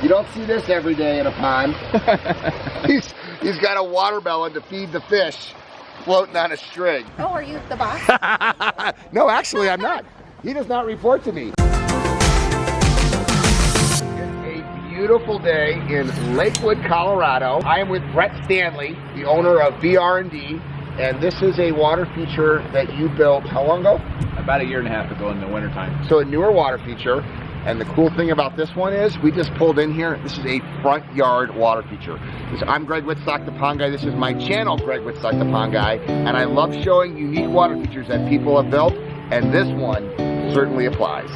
You don't see this every day in a pond. He's got a watermelon to feed the fish floating on a string. Oh, are you the boss? No, actually I'm not. He does not report to me. It's a beautiful day in Lakewood, Colorado. I am with Brett Stanley, the owner of BR&D, and this is a water feature that you built how long ago? About a year and a half ago in the wintertime. So a newer water feature. And the cool thing about this one is we just pulled in here. This is a front yard water feature. I'm Greg Wittstock, the Pond Guy. This is my channel, Greg Wittstock, the Pond Guy. And I love showing unique water features that people have built. And this one certainly applies.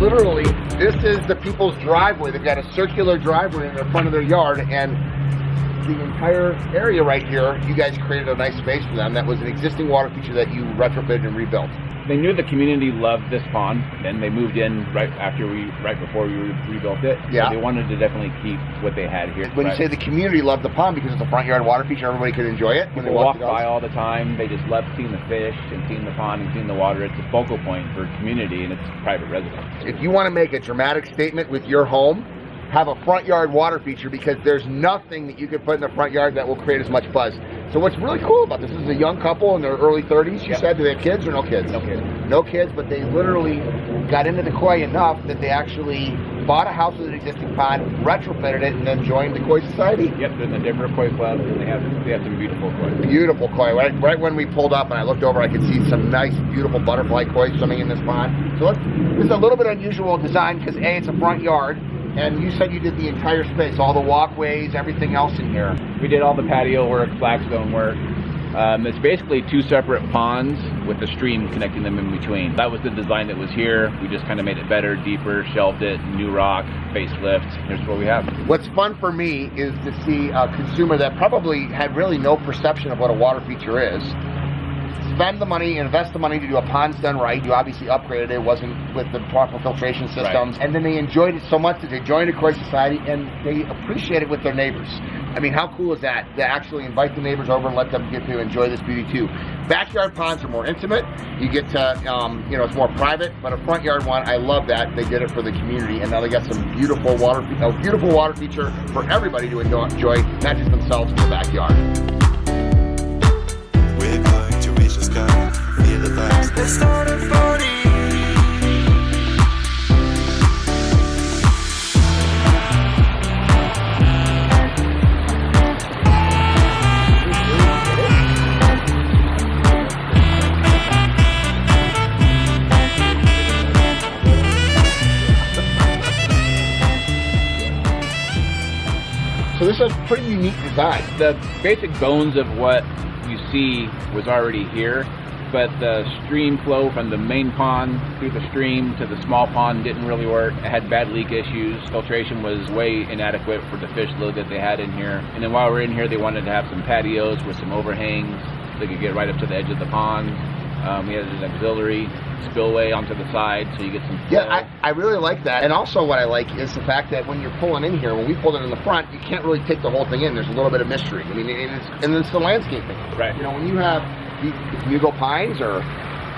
Literally, this is the people's driveway. They've got a circular driveway in the front of their yard, and the entire area right here, you guys created a nice space for them. That was an existing water feature that you retrofitted and rebuilt. They knew the community loved this pond, and they moved in right before we rebuilt it. Yeah. So they wanted to definitely keep what they had here. When you say the community loved the pond because it's a front yard water feature, everybody could enjoy it. When People walk by all the time. They just love seeing the fish and seeing the pond and seeing the water. It's a focal point for community, and it's private residence. If you want to make a dramatic statement with your home, have a front yard water feature, because there's nothing that you could put in the front yard that will create as much buzz. So what's really cool about this is a young couple in their early 30s. You said, do they have kids or no kids? No kids. No kids, but they literally got into the koi enough that they actually bought a house with an existing pond, retrofitted it, and then joined the Koi Society. Yep, there's a different koi club, and they have some beautiful koi. Beautiful koi. Right when we pulled up and I looked over, I could see some nice, beautiful butterfly koi swimming in this pond. So this is a little bit unusual design because A, it's a front yard, and you said you did the entire space, all the walkways, everything else in here. We did all the patio work, flagstone work. It's basically two separate ponds with a stream connecting them in between. That was the design that was here. We just kind of made it better, deeper, shelved it, new rock, facelift. Here's what we have. What's fun for me is to see a consumer that probably had really no perception of what a water feature is. Spend the money, invest the money to do a pond's done right. You obviously upgraded it. It wasn't with the proper filtration systems. Right. And then they enjoyed it so much that they joined a Koi Society and they appreciate it with their neighbors. I mean, how cool is that? To actually invite the neighbors over and let them get to enjoy this beauty too. Backyard ponds are more intimate. You get to, it's more private, but a front yard one, I love that. They did it for the community, and now they got some beautiful water feature for everybody to enjoy, not just themselves in the backyard. We're going to reach the sky, feel the vibes. Let's start at 40. So this is a pretty unique design. The basic bones of what you see was already here, but the stream flow from the main pond through the stream to the small pond didn't really work. It had bad leak issues. Filtration was way inadequate for the fish load that they had in here. And then while we're in here, they wanted to have some patios with some overhangs so they could get right up to the edge of the pond. We had an auxiliary spillway onto the side so you get some flow. Yeah, I really like that. And also what I like is the fact that when you're pulling in here, when we pulled it in the front, you can't really take the whole thing in. There's a little bit of mystery. I mean, and it's the landscaping. Right. You know, when you have Hugo pines or...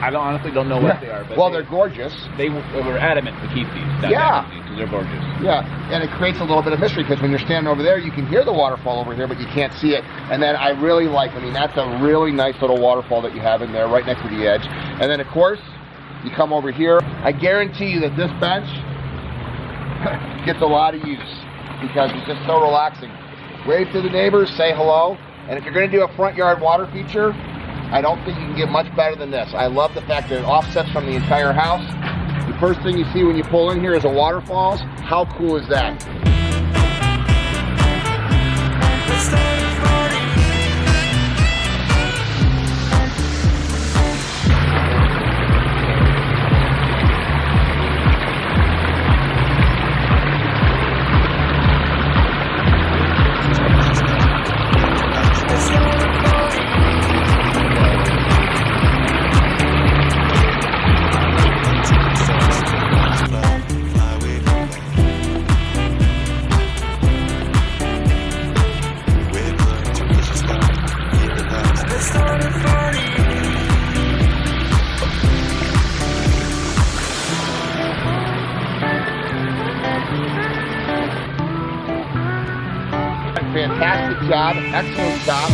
I honestly don't know what they are. But well, they're gorgeous. They were adamant to keep these. Yeah. Because they're gorgeous. Yeah, and it creates a little bit of mystery because when you're standing over there, you can hear the waterfall over here, but you can't see it. And then I really like, that's a really nice little waterfall that you have in there right next to the edge. And then, of course, You come over here. I guarantee you that this bench gets a lot of use because it's just so relaxing. Wave to the neighbors, say hello, and if you're going to do a front yard water feature, I don't think you can get much better than this. I love the fact that it offsets from the entire house. The first thing you see when you pull in here is a waterfalls. How cool is that? Fantastic job, excellent job.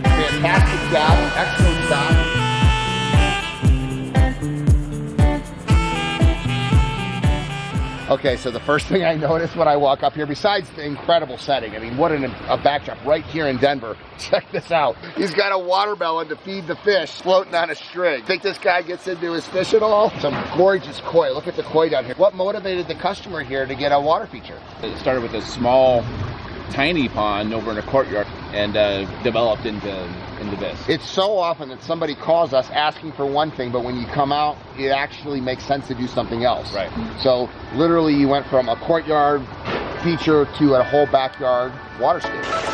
Fantastic job, excellent job. Okay, so the first thing I notice when I walk up here, besides the incredible setting, I mean, what a backdrop right here in Denver. Check this out. He's got a watermelon to feed the fish floating on a string. Think this guy gets into his fish at all? Some gorgeous koi. Look at the koi down here. What motivated the customer here to get a water feature? It started with a small, tiny pond over in a courtyard and developed into this. It's so often that somebody calls us asking for one thing, but when you come out, it actually makes sense to do something else. Right. So literally you went from a courtyard feature to a whole backyard waterscape.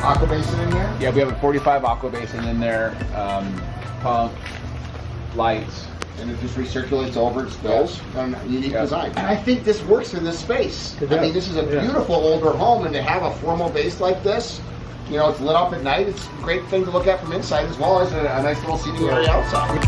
Aqua basin in here? Yeah, we have a 45 aqua basin in there, pump, lights. And it just recirculates over, it spills. Unique Yeah. design. And I think this works in this space. It I mean, does. this is a beautiful older home, and to have a formal base like this, you know, it's lit up at night. It's a great thing to look at from inside as well as a nice little seating area outside.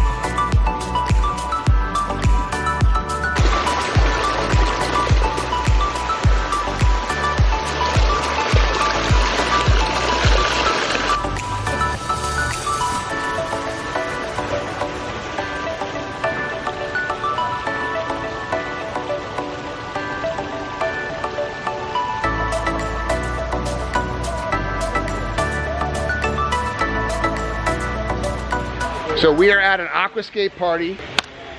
So we are at an aquascape party.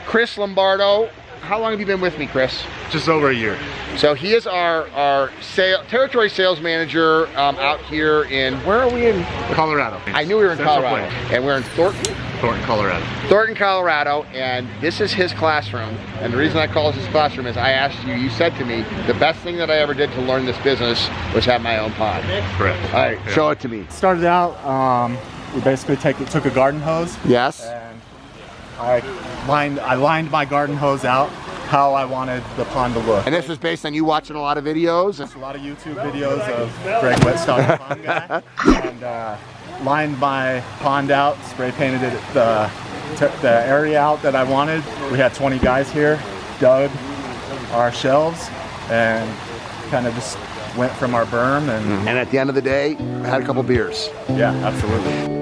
Chris Lombardo, how long have you been with me, Chris? Just over a year. So he is our territory sales manager out here in, where are we in? Colorado. I knew we were in Central Colorado. Plains. And we're in Thornton? Thornton, Colorado. Thornton, Colorado, and this is his classroom. And the reason I call this his classroom is I asked you, you said to me, the best thing that I ever did to learn this business was have my own pond. Correct. All right, Yeah. show it to me. Started out, we basically took a garden hose Yes? and I lined my garden hose out how I wanted the pond to look. And this was based on you watching a lot of videos? There's a lot of YouTube videos of Greg Wittstock, the pond guy, and lined my pond out, spray painted it the area out that I wanted. We had 20 guys here, dug our shelves, and kind of just went from our berm and And at the end of the day, I had a couple beers. yeah, absolutely.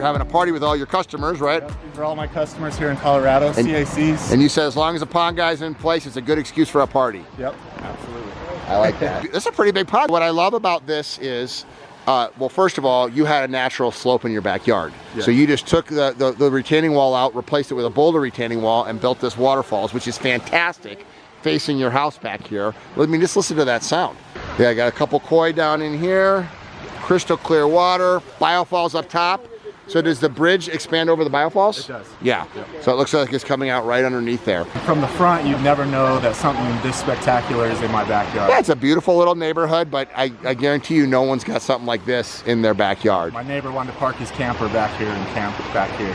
you're having a party with all your customers, right? Yep, these are all my customers here in Colorado, CACs. And you said as long as the pond guy's in place, it's a good excuse for a party. Yep, absolutely. I like that. This is a pretty big pond. What I love about this is, well, first of all, you had a natural slope in your backyard. Yeah. So you just took the retaining wall out, replaced it with a boulder retaining wall, and built this waterfalls, which is fantastic, facing your house back here. I mean, just listen to that sound. Yeah, I got a couple koi down in here, crystal clear water, biofalls up top. So does the bridge expand over the biofalls? It does. Yeah. Yep. So it looks like it's coming out right underneath there. From the front, you'd never know that something this spectacular is in my backyard. Yeah, it's a beautiful little neighborhood, but I guarantee you no one's got something like this in their backyard. My neighbor wanted to park his camper back here and camp back here.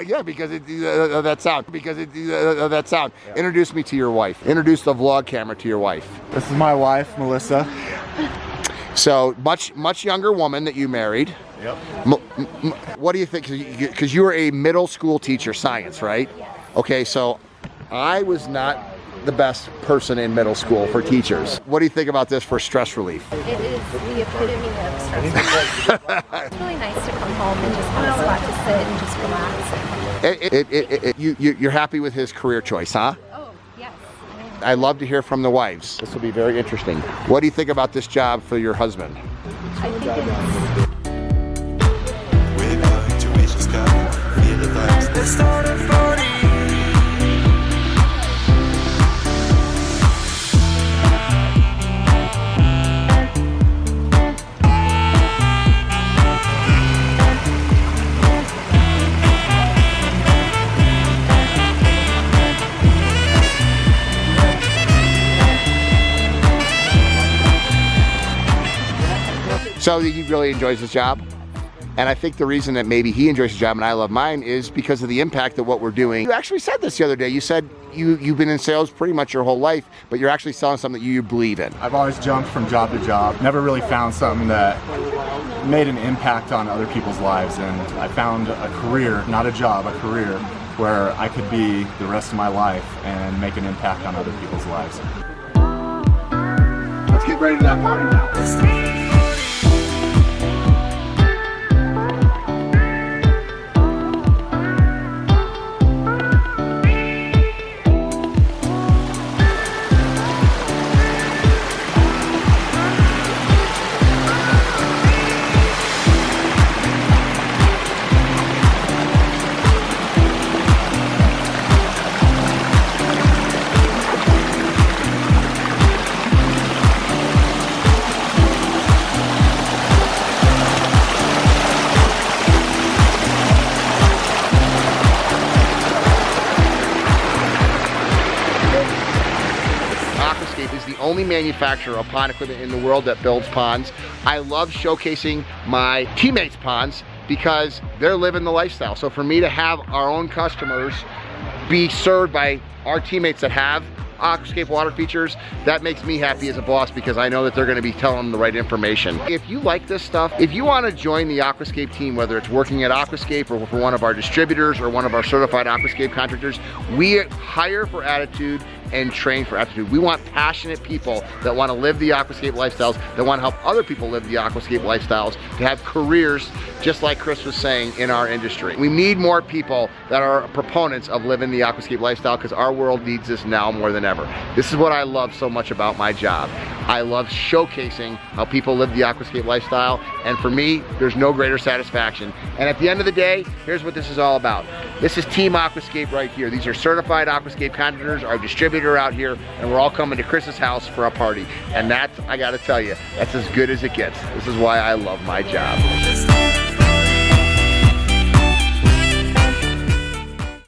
Yeah, because that sound. That sound. Yeah. Introduce me to your wife. Introduce the vlog camera to your wife. This is my wife, Melissa. So much younger woman that you married. Yep. What do you think? Because you were a middle school teacher, science, right? Okay, so I was not the best person in middle school for teachers. What do you think about this for stress relief? It is the epitome of stress relief. It's really nice to come home and just have a spot to sit and just relax. You're happy with his career choice, huh? Oh, yes. I'd love to hear from the wives. This will be very interesting. What do you think about this job for your husband? I think it's We're going to reach the sky. Feel the vibes. Let's start a party. So he really enjoys his job. And I think the reason that maybe he enjoys his job and I love mine is because of the impact of what we're doing. You actually said this the other day. You said you've been in sales pretty much your whole life, but you're actually selling something that you believe in. I've always jumped from job to job. Never really found something that made an impact on other people's lives. And I found a career, not a job, a career, where I could be the rest of my life and make an impact on other people's lives. Let's get ready to that party now. Is the only manufacturer of pond equipment in the world that builds ponds. I love showcasing my teammates' ponds because they're living the lifestyle. So for me to have our own customers be served by our teammates that have aquascape water features, that makes me happy as a boss because I know that they're going to be telling them the right information. If you like this stuff, if you want to join the aquascape team, whether it's working at Aquascape or for one of our distributors or one of our certified aquascape contractors, we hire for attitude and train for aptitude. We want passionate people that want to live the aquascape lifestyles, that want to help other people live the aquascape lifestyles, to have careers just like Chris was saying in our industry. We need more people that are proponents of living the aquascape lifestyle because our world needs this now more than ever. This is what I love so much about my job. I love showcasing how people live the aquascape lifestyle, and for me, there's no greater satisfaction. And at the end of the day, here's what this is all about. This is Team Aquascape right here. These are certified aquascape contractors, our distributor out here, and we're all coming to Chris's house for a party. And that, I gotta tell you, that's as good as it gets. This is why I love my job.